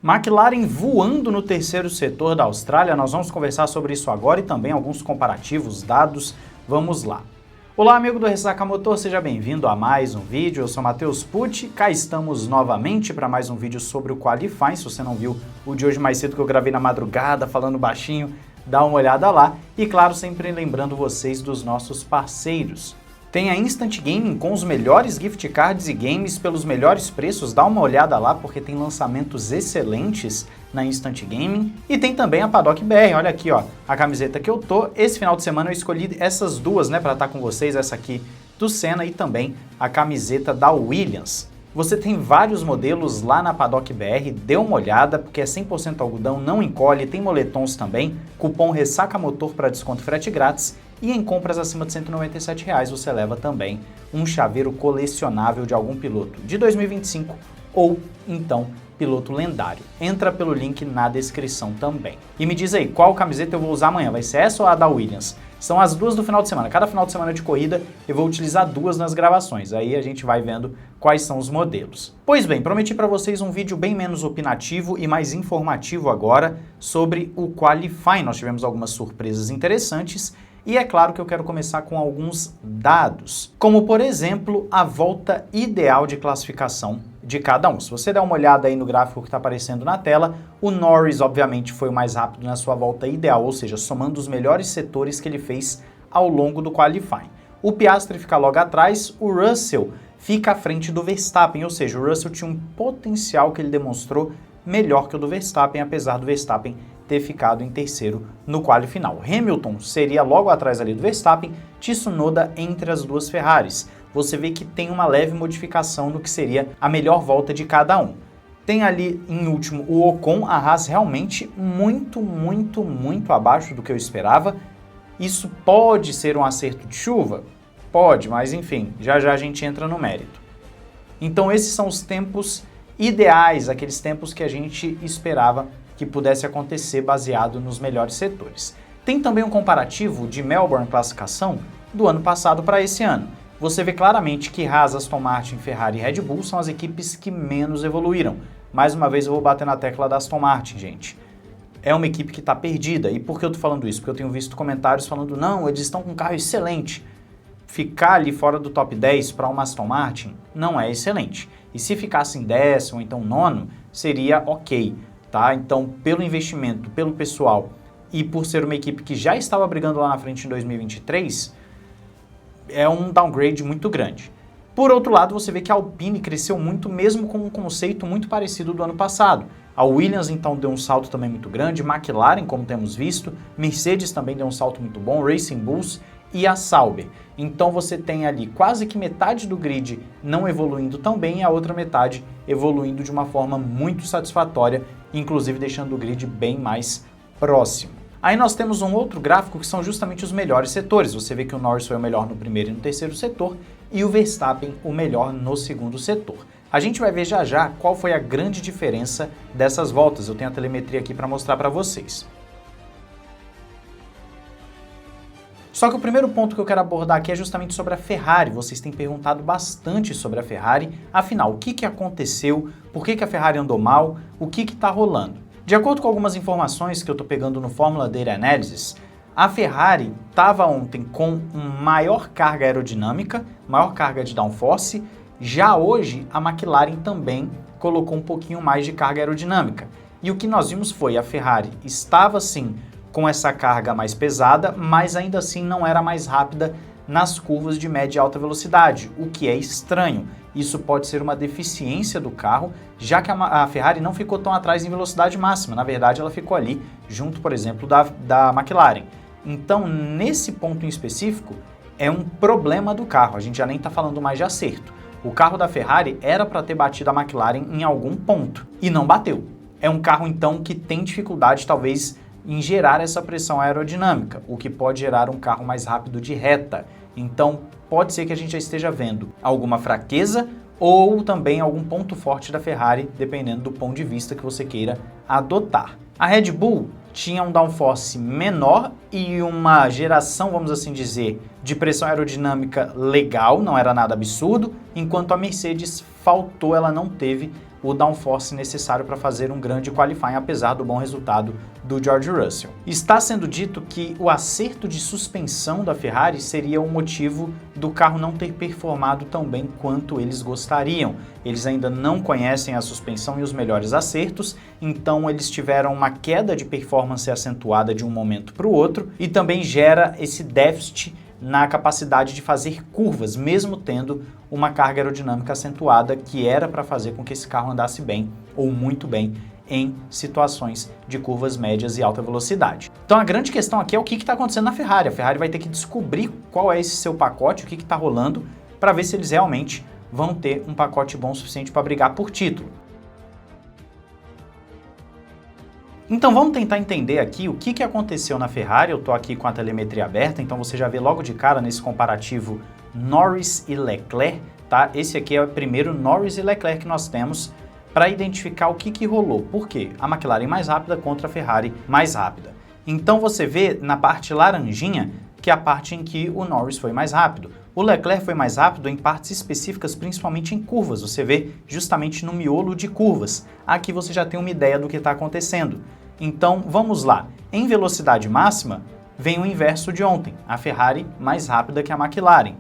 McLaren voando no terceiro setor da Austrália, nós vamos conversar sobre isso agora e também alguns comparativos, dados, vamos lá. Olá amigo do Ressaca Motor, seja bem-vindo a mais um vídeo, eu sou Matheus Pucci, cá estamos novamente para mais um vídeo sobre o Qualifying. Se você não viu o de hoje mais cedo que eu gravei na madrugada falando baixinho, dá uma olhada lá e claro, sempre lembrando vocês dos nossos parceiros. Tem a Instant Gaming com os melhores gift cards e games pelos melhores preços, dá uma olhada lá porque tem lançamentos excelentes na Instant Gaming. E tem também a Paddock BR, olha aqui ó, a camiseta que eu tô. Esse final de semana eu escolhi essas duas, né, para estar com vocês, essa aqui do Senna e também a camiseta da Williams. Você tem vários modelos lá na Paddock BR, dê uma olhada, porque é 100% algodão, não encolhe, tem moletons também, cupom Ressaca Motor para desconto e frete grátis, e em compras acima de R$ 197 você leva também um chaveiro colecionável de algum piloto de 2025 ou então piloto lendário. Entra pelo link na descrição também. E me diz aí, qual camiseta eu vou usar amanhã? Vai ser essa ou a da Williams? São as duas do final de semana. Cada final de semana de corrida eu vou utilizar duas nas gravações. Aí a gente vai vendo quais são os modelos. Pois bem, prometi para vocês um vídeo bem menos opinativo e mais informativo agora sobre o Qualifying. Nós tivemos algumas surpresas interessantes. E é claro que eu quero começar com alguns dados, como por exemplo, a volta ideal de classificação de cada um. Se você der uma olhada aí no gráfico que está aparecendo na tela, o Norris obviamente foi o mais rápido na sua volta ideal, ou seja, somando os melhores setores que ele fez ao longo do Qualifying. O Piastri fica logo atrás, o Russell fica à frente do Verstappen, ou seja, o Russell tinha um potencial que ele demonstrou melhor que o do Verstappen, apesar do Verstappen ter ficado em terceiro no quali final. Hamilton seria logo atrás ali do Verstappen, Tsunoda entre as duas Ferraris. Você vê que tem uma leve modificação no que seria a melhor volta de cada um. Tem ali em último o Ocon, a Haas realmente muito abaixo do que eu esperava. Isso pode ser um acerto de chuva? Pode, mas enfim, já a gente entra no mérito. Então esses são os tempos ideais, aqueles tempos que a gente esperava que pudesse acontecer baseado nos melhores setores. Tem também um comparativo de Melbourne classificação do ano passado para esse ano. Você vê claramente que Haas, Aston Martin, Ferrari e Red Bull são as equipes que menos evoluíram. Mais uma vez eu vou bater na tecla da Aston Martin, gente. É uma equipe que está perdida. E por que eu estou falando isso? Porque eu tenho visto comentários falando, não, eles estão com um carro excelente. Ficar ali fora do top 10 para uma Aston Martin não é excelente. E se ficasse em 10º ou então 9º, seria ok. Tá? Então, pelo investimento, pelo pessoal e por ser uma equipe que já estava brigando lá na frente em 2023, é um downgrade muito grande. Por outro lado, você vê que a Alpine cresceu muito, mesmo com um conceito muito parecido do ano passado. A Williams, então, deu um salto também muito grande, McLaren, como temos visto, Mercedes também deu um salto muito bom, Racing Bulls e a Sauber. Então você tem ali quase que metade do grid não evoluindo tão bem e a outra metade evoluindo de uma forma muito satisfatória, inclusive deixando o grid bem mais próximo. Aí nós temos um outro gráfico que são justamente os melhores setores. Você vê que o Norris foi o melhor no primeiro e no terceiro setor e o Verstappen o melhor no segundo setor. A gente vai ver já qual foi a grande diferença dessas voltas. Eu tenho a telemetria aqui para mostrar para vocês. Só que o primeiro ponto que eu quero abordar aqui é justamente sobre a Ferrari. Vocês têm perguntado bastante sobre a Ferrari. Afinal, o que aconteceu? Por que a Ferrari andou mal? O que está rolando? De acordo com algumas informações que eu estou pegando no Formula Data Analysis, a Ferrari estava ontem com maior carga aerodinâmica, maior carga de downforce. Já hoje, a McLaren também colocou um pouquinho mais de carga aerodinâmica. E o que nós vimos foi a Ferrari estava sim com essa carga mais pesada, mas ainda assim não era mais rápida nas curvas de média e alta velocidade, o que é estranho. Isso pode ser uma deficiência do carro, já que a Ferrari não ficou tão atrás em velocidade máxima. Na verdade, ela ficou ali junto, por exemplo, da McLaren. Então, nesse ponto em específico, é um problema do carro. A gente já nem está falando mais de acerto. O carro da Ferrari era para ter batido a McLaren em algum ponto e não bateu. É um carro, então, que tem dificuldade, talvez, em gerar essa pressão aerodinâmica, o que pode gerar um carro mais rápido de reta. Então, pode ser que a gente já esteja vendo alguma fraqueza ou também algum ponto forte da Ferrari, dependendo do ponto de vista que você queira adotar. A Red Bull tinha um downforce menor e uma geração, vamos assim dizer, de pressão aerodinâmica legal, não era nada absurdo, enquanto a Mercedes faltou, ela não teve o downforce necessário para fazer um grande qualifying, apesar do bom resultado do George Russell. Está sendo dito que o acerto de suspensão da Ferrari seria o motivo do carro não ter performado tão bem quanto eles gostariam. Eles ainda não conhecem a suspensão e os melhores acertos, então eles tiveram uma queda de performance acentuada de um momento para o outro e também gera esse déficit na capacidade de fazer curvas, mesmo tendo uma carga aerodinâmica acentuada que era para fazer com que esse carro andasse bem ou muito bem em situações de curvas médias e alta velocidade. Então a grande questão aqui é o que está acontecendo na Ferrari. A Ferrari vai ter que descobrir qual é esse seu pacote, o que está rolando, para ver se eles realmente vão ter um pacote bom o suficiente para brigar por título. Então vamos tentar entender aqui o que aconteceu na Ferrari. Eu estou aqui com a telemetria aberta, então você já vê logo de cara nesse comparativo Norris e Leclerc, tá? Esse aqui é o primeiro Norris e Leclerc que nós temos para identificar o que rolou. Por quê? A McLaren mais rápida contra a Ferrari mais rápida. Então você vê na parte laranjinha que é a parte em que o Norris foi mais rápido. O Leclerc foi mais rápido em partes específicas, principalmente em curvas. Você vê justamente no miolo de curvas. Aqui você já tem uma ideia do que está acontecendo. Então vamos lá. Em velocidade máxima, vem o inverso de ontem. A Ferrari mais rápida que a McLaren.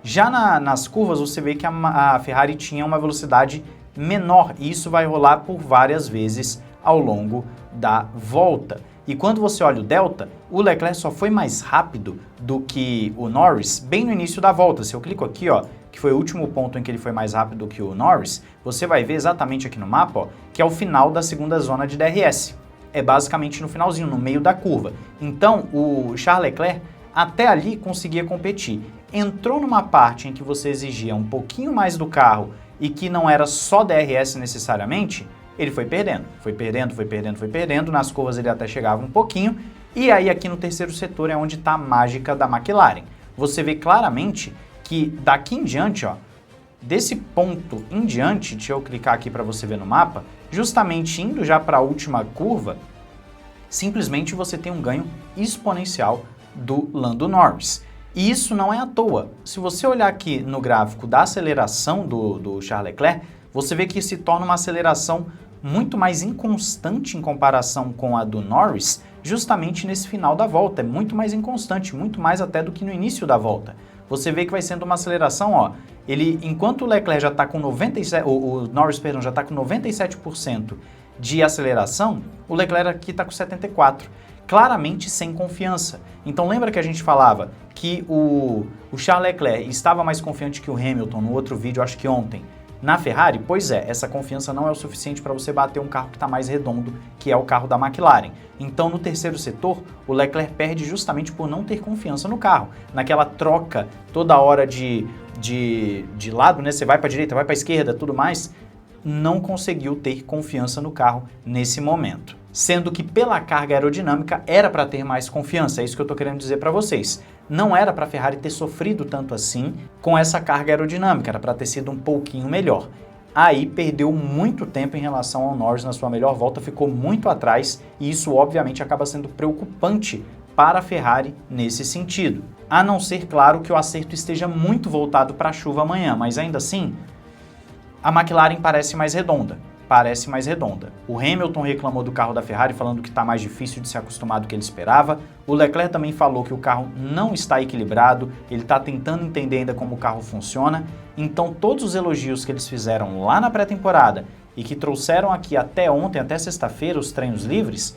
Já nas curvas você vê que a Ferrari tinha uma velocidade menor. E isso vai rolar por várias vezes ao longo da volta. E quando você olha o delta, o Leclerc só foi mais rápido do que o Norris bem no início da volta. Se eu clico aqui, ó, que foi o último ponto em que ele foi mais rápido do que o Norris, você vai ver exatamente aqui no mapa, ó, que é o final da segunda zona de DRS. É basicamente no finalzinho, no meio da curva. Então, o Charles Leclerc até ali conseguia competir. Entrou numa parte em que você exigia um pouquinho mais do carro e que não era só DRS necessariamente, ele foi perdendo, foi perdendo, foi perdendo, foi perdendo. Nas curvas ele até chegava um pouquinho. E aí aqui no terceiro setor é onde está a mágica da McLaren. Você vê claramente que daqui em diante, ó, desse ponto em diante, deixa eu clicar aqui para você ver no mapa, justamente indo já para a última curva, simplesmente você tem um ganho exponencial do Lando Norris. E isso não é à toa. Se você olhar aqui no gráfico da aceleração do Charles Leclerc, você vê que se torna uma aceleração muito mais inconstante em comparação com a do Norris, justamente nesse final da volta. É muito mais inconstante, muito mais até do que no início da volta. Você vê que vai sendo uma aceleração, ó, enquanto o Leclerc já está com 97%, o Norris, perdão, já está com 97% de aceleração, o Leclerc aqui está com 74%. Claramente sem confiança. Então lembra que a gente falava que o Charles Leclerc estava mais confiante que o Hamilton no outro vídeo, acho que ontem, na Ferrari? Pois é, essa confiança não é o suficiente para você bater um carro que está mais redondo, que é o carro da McLaren. Então no terceiro setor, o Leclerc perde justamente por não ter confiança no carro. Naquela troca toda hora de lado, né? Você vai para a direita, vai para a esquerda, tudo mais, não conseguiu ter confiança no carro nesse momento. Sendo que pela carga aerodinâmica era para ter mais confiança, é isso que eu estou querendo dizer para vocês. Não era para a Ferrari ter sofrido tanto assim com essa carga aerodinâmica, era para ter sido um pouquinho melhor. Aí perdeu muito tempo em relação ao Norris na sua melhor volta, ficou muito atrás e isso obviamente acaba sendo preocupante para a Ferrari nesse sentido. A não ser, claro, que o acerto esteja muito voltado para a chuva amanhã, mas ainda assim, a McLaren parece mais redonda. O Hamilton reclamou do carro da Ferrari, falando que está mais difícil de se acostumar do que ele esperava. O Leclerc também falou que o carro não está equilibrado, ele está tentando entender ainda como o carro funciona. Então todos os elogios que eles fizeram lá na pré-temporada e que trouxeram aqui até ontem, até sexta-feira, os treinos livres,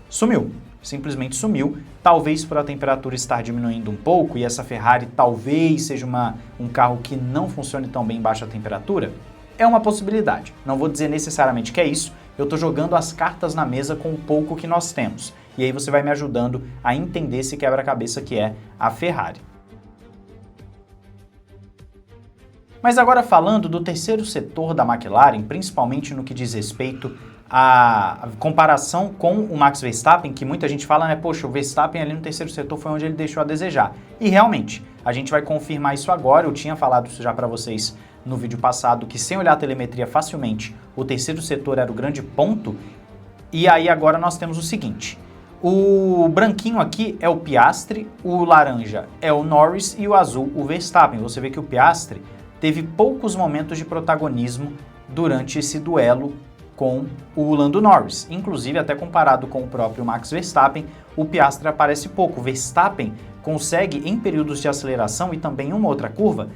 sumiu. Simplesmente sumiu, talvez por a temperatura estar diminuindo um pouco e essa Ferrari talvez seja um carro que não funcione tão bem em baixa temperatura. É uma possibilidade, não vou dizer necessariamente que é isso, eu estou jogando as cartas na mesa com o pouco que nós temos. E aí você vai me ajudando a entender esse quebra-cabeça que é a Ferrari. Mas agora falando do terceiro setor da McLaren, principalmente no que diz respeito à comparação com o Max Verstappen, que muita gente fala, né, poxa, o Verstappen ali no terceiro setor foi onde ele deixou a desejar. E realmente, a gente vai confirmar isso agora, eu tinha falado isso já para vocês no vídeo passado, que sem olhar a telemetria facilmente, o terceiro setor era o grande ponto, e aí agora nós temos o seguinte, o branquinho aqui é o Piastri, o laranja é o Norris e o azul o Verstappen. Você vê que o Piastri teve poucos momentos de protagonismo durante esse duelo com o Lando Norris. Inclusive, até comparado com o próprio Max Verstappen, o Piastri aparece pouco. O Verstappen consegue, em períodos de aceleração e também em uma outra curva,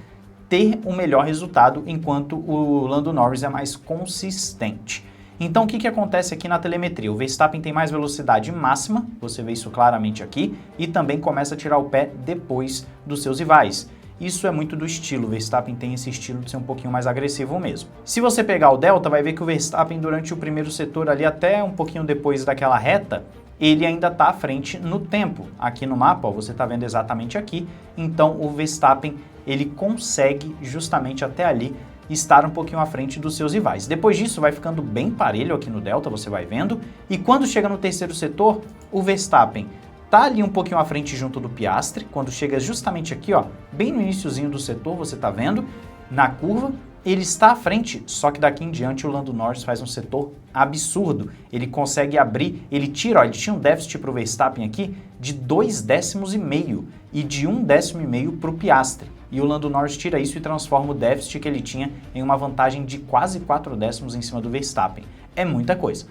ter um melhor resultado, enquanto o Lando Norris é mais consistente. Então, o que acontece aqui na telemetria? O Verstappen tem mais velocidade máxima, você vê isso claramente aqui, e também começa a tirar o pé depois dos seus rivais. Isso é muito do estilo, o Verstappen tem esse estilo de ser um pouquinho mais agressivo mesmo. Se você pegar o delta, vai ver que o Verstappen durante o primeiro setor ali, até um pouquinho depois daquela reta, ele ainda está à frente no tempo. Aqui no mapa, ó, você está vendo exatamente aqui, então o Verstappen ele consegue justamente até ali estar um pouquinho à frente dos seus rivais. Depois disso vai ficando bem parelho aqui no delta, você vai vendo, e quando chega no terceiro setor, o Verstappen tá ali um pouquinho à frente junto do Piastri, quando chega justamente aqui, ó, bem no iniciozinho do setor, você tá vendo, na curva, ele está à frente, só que daqui em diante o Lando Norris faz um setor absurdo. Ele consegue abrir, ele tira, ó, ele tinha um déficit para o Verstappen aqui de 2,5 décimos e de 1,5 décimo para o Piastri. E o Lando Norris tira isso e transforma o déficit que ele tinha em uma vantagem de quase 4 décimos em cima do Verstappen. É muita coisa,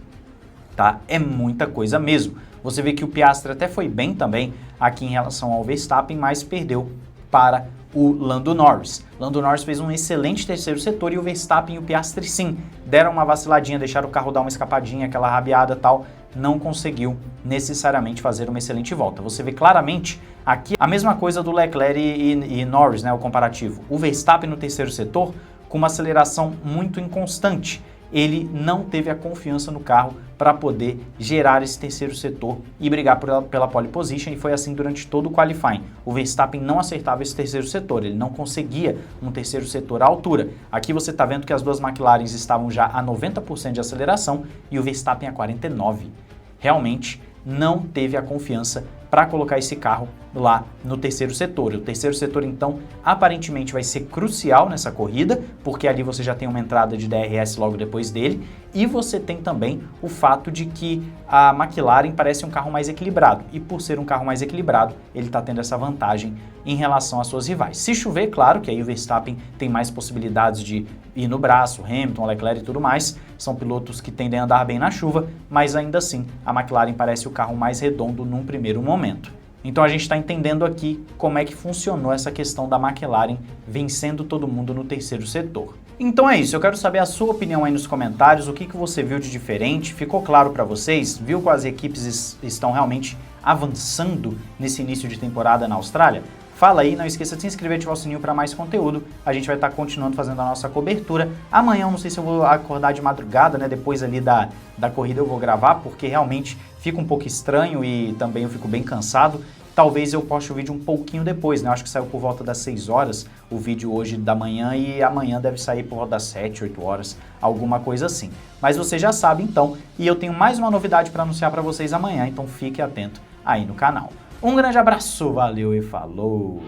tá? É muita coisa mesmo. Você vê que o Piastri até foi bem também aqui em relação ao Verstappen, mas perdeu para o Lando Norris. Lando Norris fez um excelente terceiro setor e o Verstappen e o Piastri sim, deram uma vaciladinha, deixaram o carro dar uma escapadinha, aquela rabiada e tal, não conseguiu necessariamente fazer uma excelente volta. Você vê claramente aqui a mesma coisa do Leclerc e Norris, né, o comparativo. O Verstappen no terceiro setor com uma aceleração muito inconstante. Ele não teve a confiança no carro para poder gerar esse terceiro setor e brigar pela pole position, e foi assim durante todo o qualifying. O Verstappen não acertava esse terceiro setor, ele não conseguia um terceiro setor à altura. Aqui você está vendo que as duas McLarens estavam já a 90% de aceleração e o Verstappen a 49%. Realmente não teve a confiança para colocar esse carro lá no terceiro setor. O terceiro setor, então, aparentemente vai ser crucial nessa corrida, porque ali você já tem uma entrada de DRS logo depois dele, e você tem também o fato de que a McLaren parece um carro mais equilibrado, e por ser um carro mais equilibrado, ele está tendo essa vantagem em relação às suas rivais. Se chover, claro que aí o Verstappen tem mais possibilidades de ir no braço, Hamilton, Leclerc e tudo mais, são pilotos que tendem a andar bem na chuva, mas ainda assim a McLaren parece o carro mais redondo num primeiro momento. Então a gente está entendendo aqui como é que funcionou essa questão da McLaren vencendo todo mundo no terceiro setor. Então é isso, eu quero saber a sua opinião aí nos comentários, o que você viu de diferente, ficou claro para vocês? Viu que as equipes estão realmente avançando nesse início de temporada na Austrália? Fala aí, não esqueça de se inscrever e ativar o sininho para mais conteúdo. A gente vai estar continuando fazendo a nossa cobertura. Amanhã eu não sei se eu vou acordar de madrugada, né? Depois ali da corrida eu vou gravar, porque realmente fica um pouco estranho e também eu fico bem cansado. Talvez eu poste o vídeo um pouquinho depois, né? Eu acho que saiu por volta das 6 horas o vídeo hoje da manhã e amanhã deve sair por volta das 7, 8 horas, alguma coisa assim. Mas você já sabe então, e eu tenho mais uma novidade para anunciar para vocês amanhã, então fique atento aí no canal. Um grande abraço, valeu e falou!